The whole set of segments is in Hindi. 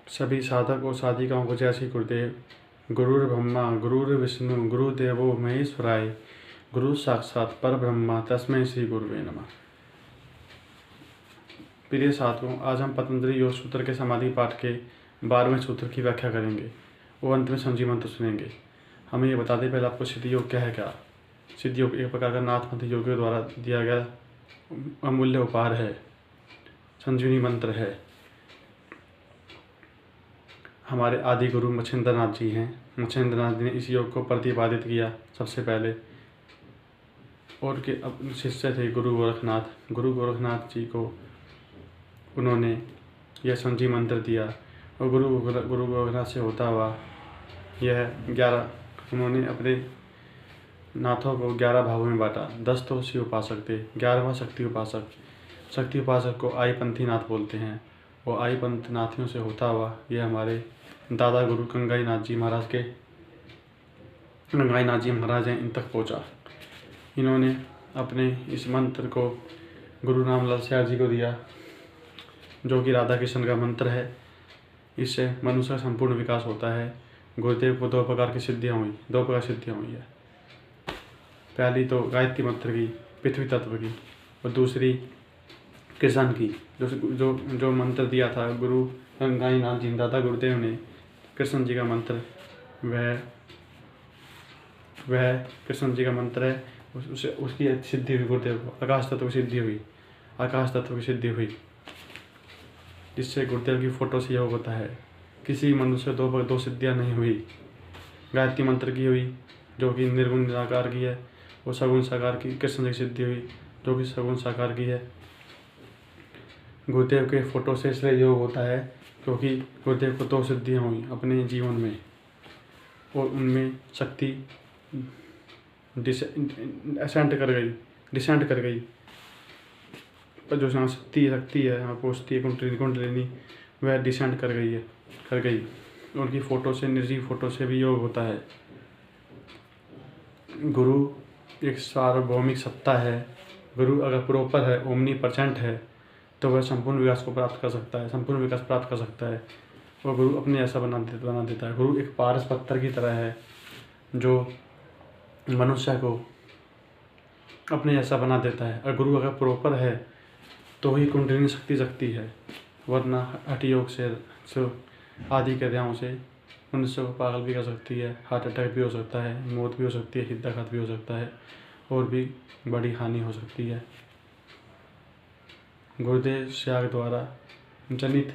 सभी साधक और साधिकाओं को जय श्री गुरुदेव। गुरुर् ब्रह्मा गुरुर्विष्णु गुरुदेवो महेश्वराय, गुरु साक्षात पर ब्रह्मा तस्मै श्री गुरुवे नमः। प्रिय साथियों, आज हम पतंजलि योग सूत्र के समाधि पाठ के 12वें सूत्र की व्याख्या करेंगे और अंत में संजीव मंत्र सुनेंगे। हमें ये बता दें पहले आपको सिद्ध योग क्या है। क्या सिद्ध योग एक प्रकार का नाथ मंत्र योगियों द्वारा दिया गया अमूल्य उपहार है, संजीवनी मंत्र है। हमारे आदि गुरु मच्छिंद्र नाथ जी हैं। मच्छिंद्र नाथ जी ने इस योग को प्रतिपादित किया सबसे पहले, और के अपने शिष्य थे गुरु गोरखनाथ। गुरु गोरखनाथ जी को उन्होंने यह संजीव मंत्र दिया और गुरु गोरखनाथ से होता हुआ यह 11 उन्होंने अपने नाथों को 11 भागों में बांटा। 10 तो शिव उपासक थे, 11वां शक्ति उपासक। शक्ति उपासक को आईपंथी नाथ बोलते हैं और आईपंथ नाथियों से होता हुआ यह हमारे दादा गुरु गंगाई नाथ जी महाराज हैं, इन तक पहुँचा। इन्होंने अपने इस मंत्र को गुरु रामलाल सियार जी को दिया, जो कि राधा कृष्ण का मंत्र है। इससे मनुष्य का संपूर्ण विकास होता है। गुरुदेव को 2 प्रकार की सिद्धियाँ हुई, 2 प्रकार सिद्धियाँ हुई है। पहली तो गायत्री मंत्र की, पृथ्वी तत्व की, और दूसरी कृष्ण की। जो मंत्र दिया था गुरु गंगाई नाथ जी दादा गुरुदेव ने, कृष्ण जी का मंत्र, वह कृष्ण जी का मंत्र है। उसकी सिद्धि हुई गुरुदेव को। आकाश तत्व की सिद्धि हुई, आकाश तत्व की सिद्धि हुई, जिससे गुरुदेव की फोटो से योग होता है। किसी मनुष्य से 2 सिद्धियाँ नहीं हुई। गायत्री मंत्र की हुई जो कि निर्गुण निराकार की है, और सगुण साकार की कृष्ण जी की सिद्धि हुई जो कि सगुण साकार की है। गुरुदेव के फोटो से इसलिए योग होता है क्योंकि गुरुदेव को 2 सिद्धियाँ हुई अपने जीवन में, और उनमें शक्ति डिसेंट कर गई। पर जो यहाँ शक्ति है, यहाँ पहुँचती है कुंडलिनी, वह डिसेंट कर गई। उनकी फोटो से, निर्जीव फोटो से भी योग होता है। गुरु एक सार्वभौमिक सत्ता है। गुरु अगर प्रॉपर है, ओमनीप्रेजेंट है, तो वह संपूर्ण विकास को प्राप्त कर सकता है, संपूर्ण विकास प्राप्त कर सकता है। और गुरु अपने ऐसा बना देता है। गुरु एक पारस पत्थर की तरह है जो मनुष्य को अपने ऐसा बना देता है। और गुरु अगर प्रॉपर है तो ही कुंडलिनी शक्ति जगती है, वरना हठ योग से आदि क्रियाओं से मनुष्य को पागल भी कर सकती है, हार्ट अटैक भी हो सकता है, मौत भी हो सकती है, हृदयाघात भी हो सकता है, और भी बड़ी हानि हो सकती है। गुरुदेव त्याग द्वारा जनित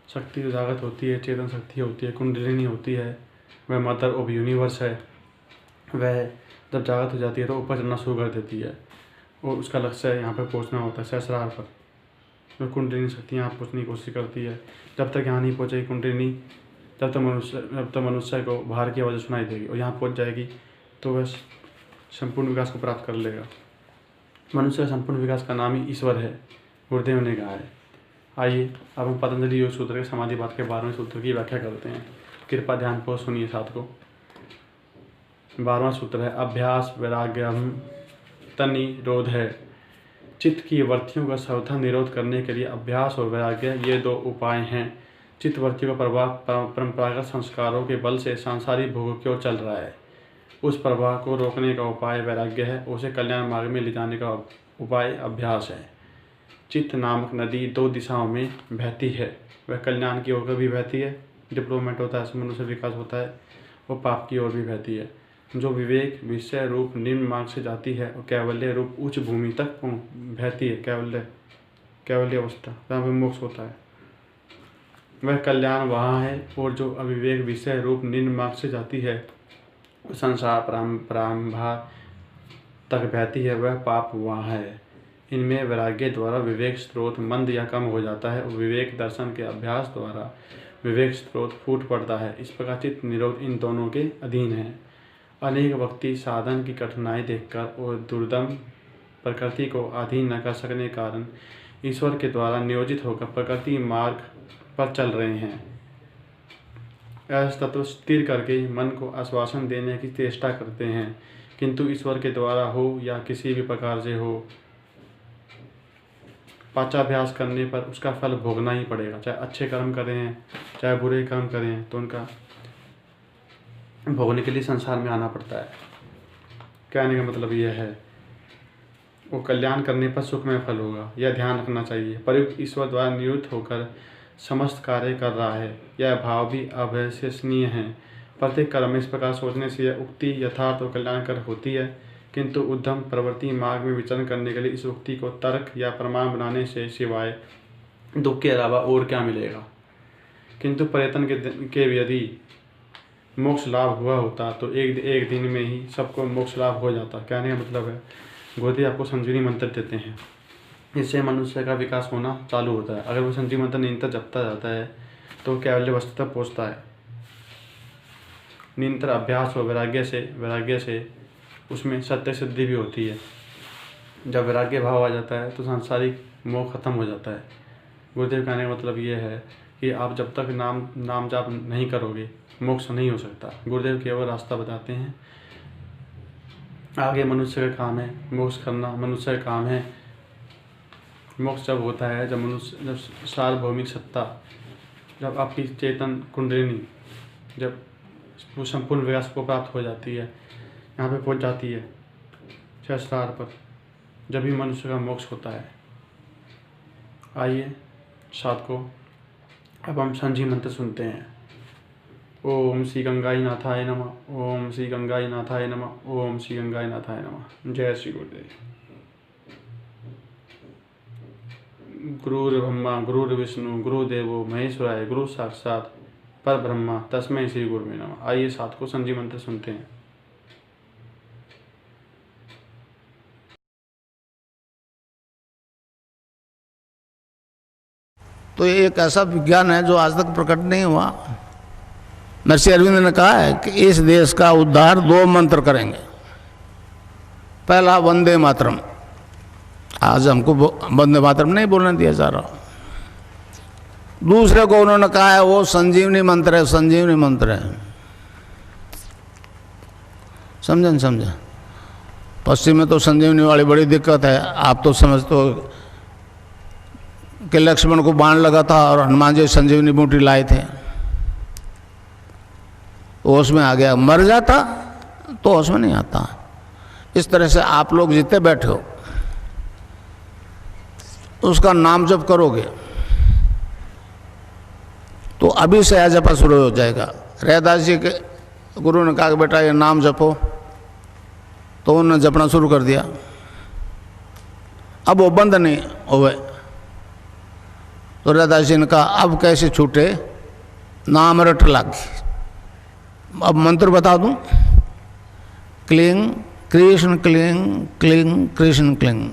शक्ति जो जागृत होती है, चेतन शक्ति होती है, कुंडलिनी होती है, वह मदर ऑफ यूनिवर्स है। वह जब जागृत हो जाती है तो ऊपर चढ़ना शुरू कर देती है, और उसका लक्ष्य यहाँ पर पहुँचना होता है, सहस्रार पर। तो कुंडलिनी शक्ति यहाँ पहुँचने की कोशिश करती है। जब तक यहाँ नहीं पहुँचेगी कुंडलिनी, जब तक मनुष्य को बाहर की आवाज़ सुनाई देगी, और यहाँ पहुँच जाएगी तो वह संपूर्ण विकास को प्राप्त कर लेगा। मनुष्य का संपूर्ण विकास का नाम ही ईश्वर है, गुरुदेव ने कहा है। आइए अब हम पतंजलि योग सूत्र के समाधि पाठ के 12वें सूत्र की व्याख्या करते हैं। कृपया ध्यानपूर्वक सुनिए साथ को। 12वां सूत्र है अभ्यास वैराग्यम तनिरोध है। चित्त की वृत्तियों का सर्वथा निरोध करने के लिए अभ्यास और वैराग्य ये 2 उपाय हैं। चित्त वृत्तियों का प्रवाह परंपरागत संस्कारों के बल से सांसारिक भोगों की ओर चल रहा है। उस प्रवाह को रोकने का उपाय वैराग्य है, उसे कल्याण मार्ग में ले जाने का उपाय अभ्यास है। चित्त नामक नदी 2 दिशाओं में बहती है। वह कल्याण की ओर भी बहती है, डेवलपमेंट होता है, मनुष्य विकास होता है, और पाप की ओर भी बहती है। जो विवेक विषय रूप निम्न मार्ग से जाती है और कैवल्य रूप उच्च भूमि तक बहती है, कैवल्य अवस्था जहाँ पर मोक्ष होता है, वह कल्याण वहाँ है। और जो अविवेक विषय रूप निम्न मार्ग से जाती है, संसार प्रारंभा तक बहती है, वह पाप वहाँ है। इनमें वैराग्य द्वारा विवेक स्रोत मंद या कम हो जाता है, और विवेक दर्शन के अभ्यास द्वारा विवेक स्रोत फूट पड़ता है। इस प्रकार चित्त निरोध इन दोनों के अधीन है। अनेक व्यक्ति साधन की कठिनाई देखकर और दुर्दम प्रकृति को अधीन न कर सकने के कारण ईश्वर के द्वारा नियोजित होकर प्रकृति मार्ग पर चल रहे हैं। ऐसा तत्व स्थिर करके मन को आश्वासन देने की चेष्टा करते हैं, किंतु ईश्वर के द्वारा हो या किसी भी प्रकार से हो, पाचाभ्यास करने पर उसका फल भोगना ही पड़ेगा। चाहे अच्छे कर्म करें हैं, चाहे बुरे कर्म करें हैं, तो उनका भोगने के लिए संसार में आना पड़ता है। कहने का मतलब यह है, वो कल्याण करने पर सुखमय फल होगा, यह ध्यान रखना चाहिए। प्रयुक्त ईश्वर द्वारा नियुक्त होकर समस्त कार्य कर रहा है, यह भाव भी अविश्वसनीय है। प्रत्येक कर्म में इस प्रकार सोचने से यह उक्ति यथार्थ और कल्याणकर होती है, किंतु उद्धम प्रवृत्ति मार्ग में विचरण करने के लिए इस उक्ति को तर्क या प्रमाण बनाने से सिवाय दुख के अलावा और क्या मिलेगा। किंतु प्रयत्न के यदि मोक्ष लाभ हुआ होता तो एक दिन में ही सबको मोक्ष लाभ हो जाता। कहने का मतलब है, गुरुदेव आपको संजीवनी मंत्र देते हैं, इससे मनुष्य का विकास होना चालू होता है। अगर वो संजीवनी मंत्र निरंतर जपता जाता है तो कैवल्य वस्तु तक पहुँचता है। निरंतर अभ्यास और वैराग्य से उसमें सत्य सिद्धि भी होती है। जब वैराग्य भाव आ जाता है तो सांसारिक मोह खत्म हो जाता है। गुरुदेव कहने का मतलब ये है कि आप जब तक नाम जाप नहीं करोगे मोक्ष नहीं हो सकता। गुरुदेव केवल रास्ता बताते हैं, आगे मनुष्य का काम है, मोक्ष करना मनुष्य का काम है। मोक्ष जब होता है जब सार्वभौमिक सत्ता, जब आपकी चेतन कुंडलिनी जब संपूर्ण विकास को प्राप्त हो जाती है, यहाँ पे पहुँच जाती है सहस्रार पर, जब भी मनुष्य का मोक्ष होता है। आइए साथ को अब हम संजीव मंत्र सुनते हैं। ओम श्री गंगाई नाथाय नमः, ओम श्री गंगाई नाथाय नमः, ओम श्री गंगाई नाथाय नमः। जय श्री गुरुदेव। गुरुर्ब्रह्मा गुरुर्विष्णु गुरुदेवो महेश्वराय, गुरु साक्षात पर ब्रह्मा तस्मै श्री गुरुवे नमः। आइए साथ को संजीव मंत्र सुनते हैं। तो ये एक ऐसा विज्ञान है जो आज तक प्रकट नहीं हुआ। महर्षि अरविंद ने कहा है कि इस देश का उद्धार 2 मंत्र करेंगे। पहला वंदे मातरम, आज हमको वंदे मातरम नहीं बोलने दिया जा रहा। दूसरे को उन्होंने कहा है वो संजीवनी मंत्र है, संजीवनी मंत्र है। समझे न समझे? पश्चिम में तो संजीवनी वाली बड़ी दिक्कत है। आप तो समझते हो कि लक्ष्मण को बाण लगा था और हनुमान जी संजीवनी बूटी लाए थे, होश में आ गया। मर जाता तो होश में नहीं आता। इस तरह से आप लोग जितने बैठे हो उसका नाम जप करोगे तो अभी से जपा शुरू हो जाएगा। रैदास जी के गुरु ने कहा कि बेटा ये नाम जपो, तो उन्होंने जपना शुरू कर दिया। अब वो बंद नहीं हुए तो रैदास जी ने कहा अब कैसे छूटे, नाम रट लागी। अब मंत्र बता दूं, cling Krishna cling cling Krishna cling,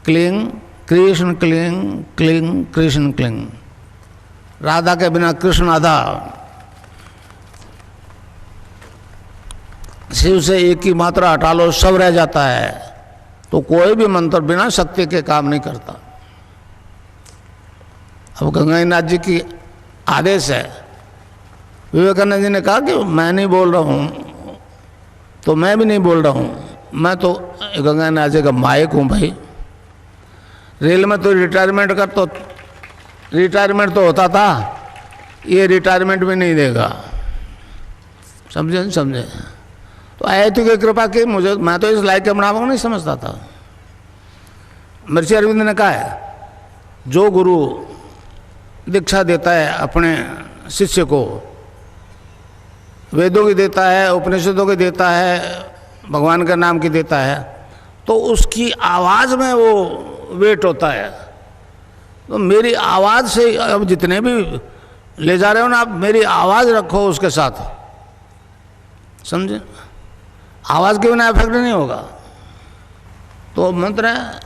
cling Krishna cling cling Krishna cling. Radha के बिना कृष्ण आधा। शिव से एक की मात्रा हटा लो सब रह जाता है। तो कोई भी मंत्र बिना शक्ति के काम नहीं करता। अब गंगानाथ जी की आदेश है। विवेकानंद जी ने कहा कि मैं नहीं बोल रहा हूँ तो मैं भी नहीं बोल रहा हूँ, मैं तो गंगानाथ जी का मायक हूँ भाई। रेल में तो रिटायरमेंट तो होता था, ये रिटायरमेंट भी नहीं देगा। समझे समझे? तो आए तो की कृपा की मुझे, मैं तो इस लायक के बनावक नहीं समझता था। महर्षि अरविंद ने कहा है जो गुरु दीक्षा देता है अपने शिष्य को, वेदों की देता है, उपनिषदों की देता है, भगवान के नाम की देता है, तो उसकी आवाज़ में वो वेट होता है। तो मेरी आवाज़ से अब जितने भी ले जा रहे हो ना आप, मेरी आवाज़ रखो उसके साथ। समझे? आवाज़ के बिना इफेक्ट नहीं होगा। तो मंत्र है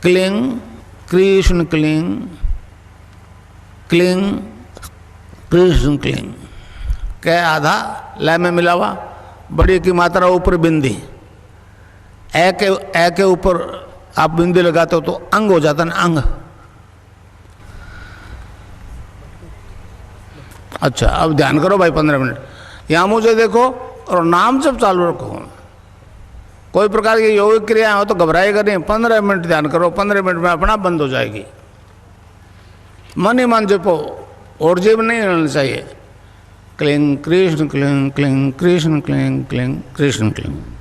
cling Krishna cling cling Krishna cling. कै आधा लय में मिला हुआ, बड़ी की मात्रा ऊपर बिंदी, ए के ऊपर आप बिंदी लगाते हो तो अंग हो जाता है ना, अंग। अच्छा अब ध्यान करो भाई 15 मिनट। यहाँ मुझे देखो और नाम जब चालू रखो। कोई प्रकार की योगिक क्रियाएं हो तो घबराएगा नहीं, 15 मिनट ध्यान करो, 15 मिनट में अपना बंद हो जाएगी। मन ही मन जपो, और जीव नहीं रहना चाहिए। Cling Krishna cling cling Krishna cling cling Krishna cling.